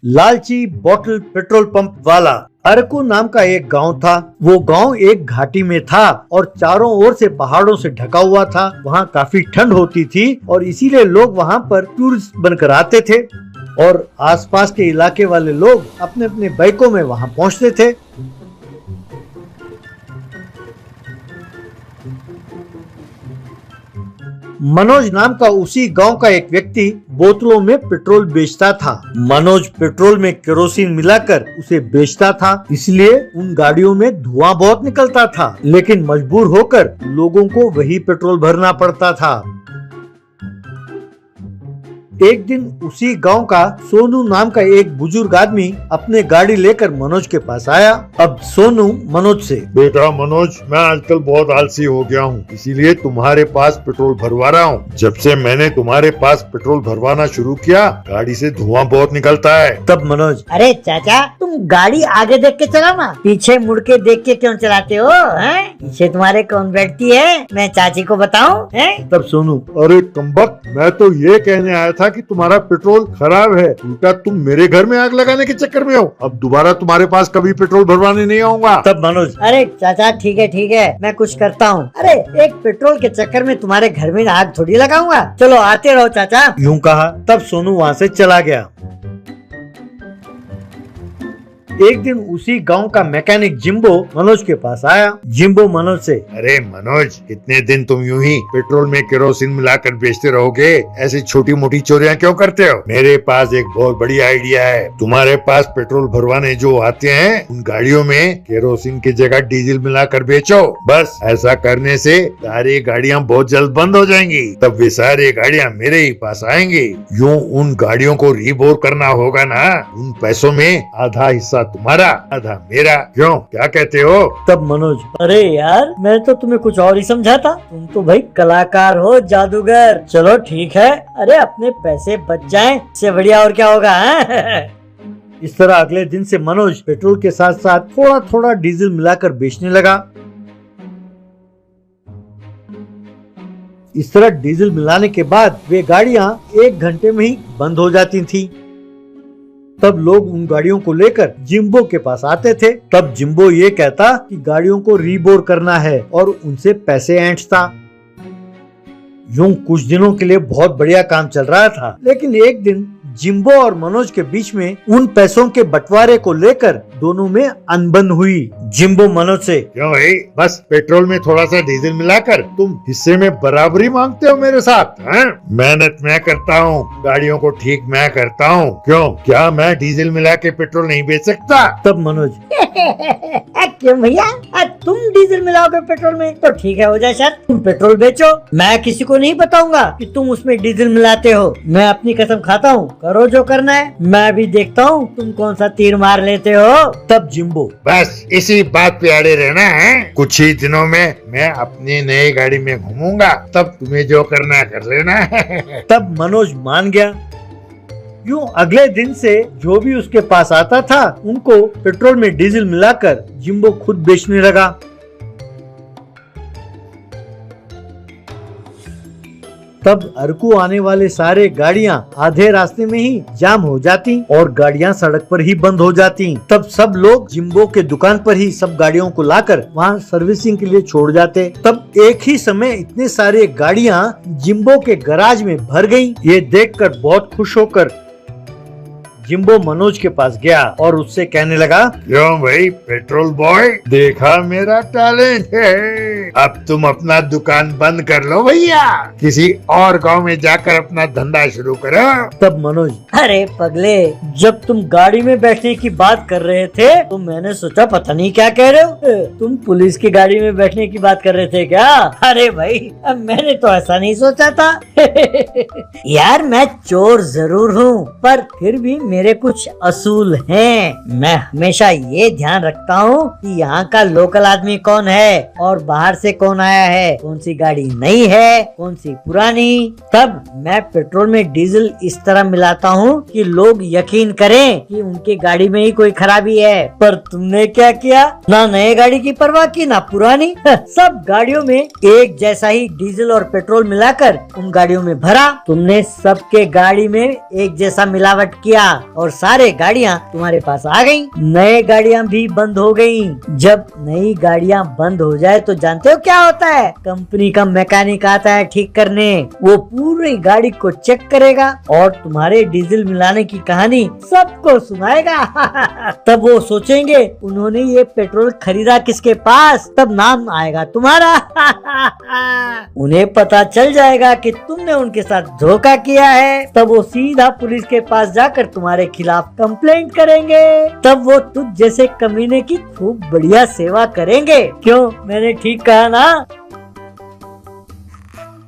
लालची bottle petrol pump वाला। अरकू नाम का एक गांव था। वो गांव एक घाटी में था और चारों ओर से पहाड़ों से ढका हुआ था। वहाँ काफी ठंड होती थी और इसीलिए लोग वहाँ पर टूरिस्ट बनकर आते थे और आसपास के इलाके वाले लोग अपने अपने बाइकों में वहाँ पहुँचते थे। मनोज नाम का उसी गांव का एक व्यक्ति बोतलों में पेट्रोल बेचता था। मनोज पेट्रोल में केरोसिन मिलाकर उसे बेचता था, इसलिए उन गाड़ियों में धुआं बहुत निकलता था, लेकिन मजबूर होकर लोगों को वही पेट्रोल भरना पड़ता था। एक दिन उसी गांव का सोनू नाम का एक बुजुर्ग आदमी अपने गाड़ी लेकर मनोज के पास आया। अब सोनू मनोज से, बेटा मनोज, मैं आजकल बहुत आलसी हो गया हूँ, इसीलिए तुम्हारे पास पेट्रोल भरवा रहा हूँ। जब से मैंने तुम्हारे पास पेट्रोल भरवाना शुरू किया, गाड़ी से धुआं बहुत निकलता है। तब मनोज, अरे चाचा, तुम गाड़ी आगे देख के चलाओ ना, पीछे मुड़ के देख के क्यों चलाते हो? हैं? पीछे तुम्हारे कौन बैठती है, मैं चाची को बताऊं? हैं? तब सोनू, अरे कमबख्त, मैं तो ये कहने आया था कि तुम्हारा पेट्रोल खराब है, उल्टा तुम मेरे घर में आग लगाने के चक्कर में हो। अब दोबारा तुम्हारे पास कभी पेट्रोल भरवाने नहीं आऊंगा। तब मनोज, अरे चाचा ठीक है, मैं कुछ करता हूँ। अरे एक पेट्रोल के चक्कर में तुम्हारे घर में आग थोड़ी लगाऊंगा, चलो आते रहो चाचा। यूं कहा तब सोनू वहाँ से चला गया। एक दिन उसी गांव का मैकेनिक जिम्बो मनोज के पास आया। जिम्बो मनोज से, अरे मनोज, कितने दिन तुम यूं ही पेट्रोल में केरोसिन मिलाकर बेचते रहोगे? ऐसी छोटी मोटी चोरियां क्यों करते हो? मेरे पास एक बहुत बड़ी आइडिया है। तुम्हारे पास पेट्रोल भरवाने जो आते हैं, उन गाड़ियों में केरोसिन की जगह डीजल मिलाकर बेचो। बस ऐसा करने से सारी गाड़ियां बहुत जल्द बंद हो जाएंगी। तब वे सारी गाड़ियां मेरे ही पास आएंगी। यूं उन गाड़ियों को रीबोर करना होगा ना। उन पैसों में आधा हिस्सा तुम्हारा, आधा मेरा। क्यों, क्या कहते हो? तब मनोज, अरे यार, मैं तो तुम्हें कुछ और ही समझा था। तुम तो भाई कलाकार हो, जादूगर। चलो ठीक है, अरे अपने पैसे बच जाएं, इससे बढ़िया और क्या होगा? इस तरह अगले दिन से मनोज पेट्रोल के साथ साथ थोड़ा थोड़ा डीजल मिलाकर बेचने लगा। इस तरह डीजल मिलाने के बाद वे गाड़ियां 1 घंटे में ही बंद हो जाती थीं। तब लोग उन गाड़ियों को लेकर जिम्बो के पास आते थे। तब जिम्बो ये कहता कि गाड़ियों को रीबोर करना है और उनसे पैसे ऐंठता। यूं कुछ दिनों के लिए बहुत बढ़िया काम चल रहा था, लेकिन एक दिन जिम्बो और मनोज के बीच में उन पैसों के बंटवारे को लेकर दोनों में अनबन हुई। जिम्बो मनोज से, क्यों भाई, बस पेट्रोल में थोड़ा सा डीजल मिलाकर तुम हिस्से में बराबरी मांगते हो मेरे साथ? मेहनत मैं करता हूँ, गाड़ियों को ठीक मैं करता हूँ। क्यों, क्या मैं डीजल मिला के पेट्रोल नहीं बेच सकता? तब मनोज, क्यों भैया, तुम डीजल मिलाओगे पेट्रोल में तो ठीक है, हो जाए सर, तुम पेट्रोल बेचो, मैं किसी को नहीं बताऊंगा कि तुम उसमें डीजल मिलाते हो। मैं अपनी कसम खाता हूँ, करो जो करना है, मैं भी देखता हूँ तुम कौन सा तीर मार लेते हो। तब जिम्बो, बस इसी बात पे अड़े रहना है। कुछ ही दिनों में मैं अपनी नई गाड़ी में घूमूंगा, तब तुम्हें जो करना है कर लेना। तब मनोज मान गया। यूं अगले दिन से जो भी उसके पास आता था, उनको पेट्रोल में डीजल मिलाकर जिम्बो खुद बेचने लगा। तब अरकू आने वाले सारे गाड़ियां आधे रास्ते में ही जाम हो जाती और गाड़ियां सड़क पर ही बंद हो जाती। तब सब लोग जिम्बो के दुकान पर ही सब गाड़ियों को लाकर वहां सर्विसिंग के लिए छोड़ जाते। तब एक ही समय इतने सारे गाड़ियां जिम्बो के गैराज में भर गयी। ये देखकर बहुत खुश होकर जिम्बो मनोज के पास गया और उससे कहने लगा, क्यों भाई पेट्रोल बॉय, देखा मेरा टैलेंट है। अब तुम अपना दुकान बंद कर लो भैया, किसी और गांव में जाकर अपना धंधा शुरू करो। तब मनोज, अरे पगले, जब तुम गाड़ी में बैठने की बात कर रहे थे तो मैंने सोचा पता नहीं क्या कह रहे हो, तुम पुलिस की गाड़ी में बैठने की बात कर रहे थे क्या? अरे भाई, अब मैंने तो ऐसा नहीं सोचा था। यार मैं चोर जरूर हूँ, पर फिर भी मेरे कुछ असूल हैं। मैं हमेशा ये ध्यान रखता हूँ कि यहाँ का लोकल आदमी कौन है और बाहर से कौन आया है, कौन सी गाड़ी नई है, कौन सी पुरानी। तब मैं पेट्रोल में डीजल इस तरह मिलाता हूँ कि लोग यकीन करें कि उनकी गाड़ी में ही कोई खराबी है। पर तुमने क्या किया, ना नए गाड़ी की परवाह की ना पुरानी, सब गाड़ियों में एक जैसा ही डीजल और पेट्रोल मिलाकर उन गाड़ियों में भरा। तुमने सबके गाड़ी में एक जैसा मिलावट किया और सारे गाड़ियाँ तुम्हारे पास आ गयी। नए गाड़ियाँ भी बंद हो गयी। जब नई गाड़ियाँ बंद हो जाए तो जानते हो क्या होता है? कंपनी का मैकेनिक आता है ठीक करने। वो पूरी गाड़ी को चेक करेगा और तुम्हारे डीजल मिलाने की कहानी सबको सुनाएगा। तब वो सोचेंगे उन्होंने ये पेट्रोल खरीदा किसके पास, तब नाम आएगा तुम्हारा। उन्हें पता चल जाएगा कि तुमने उनके साथ धोखा किया है। तब वो सीधा पुलिस के पास जाकर तुम्हारे खिलाफ कंप्लेंट करेंगे। तब वो तुझ जैसे कमीने की खूब बढ़िया सेवा करेंगे। क्यों, मैंने ठीक कहा ना?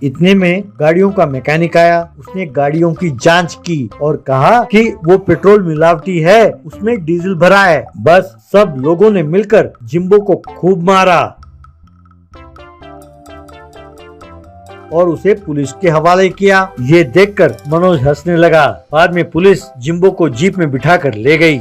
इतने में गाड़ियों का मैकेनिक आया। उसने गाड़ियों की जांच की और कहा कि वो पेट्रोल मिलावटी है, उसमें डीजल भरा है। बस सब लोगों ने मिलकर जिम्बो को खूब मारा और उसे पुलिस के हवाले किया। ये देखकर मनोज हंसने लगा। बाद में पुलिस जिम्बो को जीप में बिठाकर ले गई।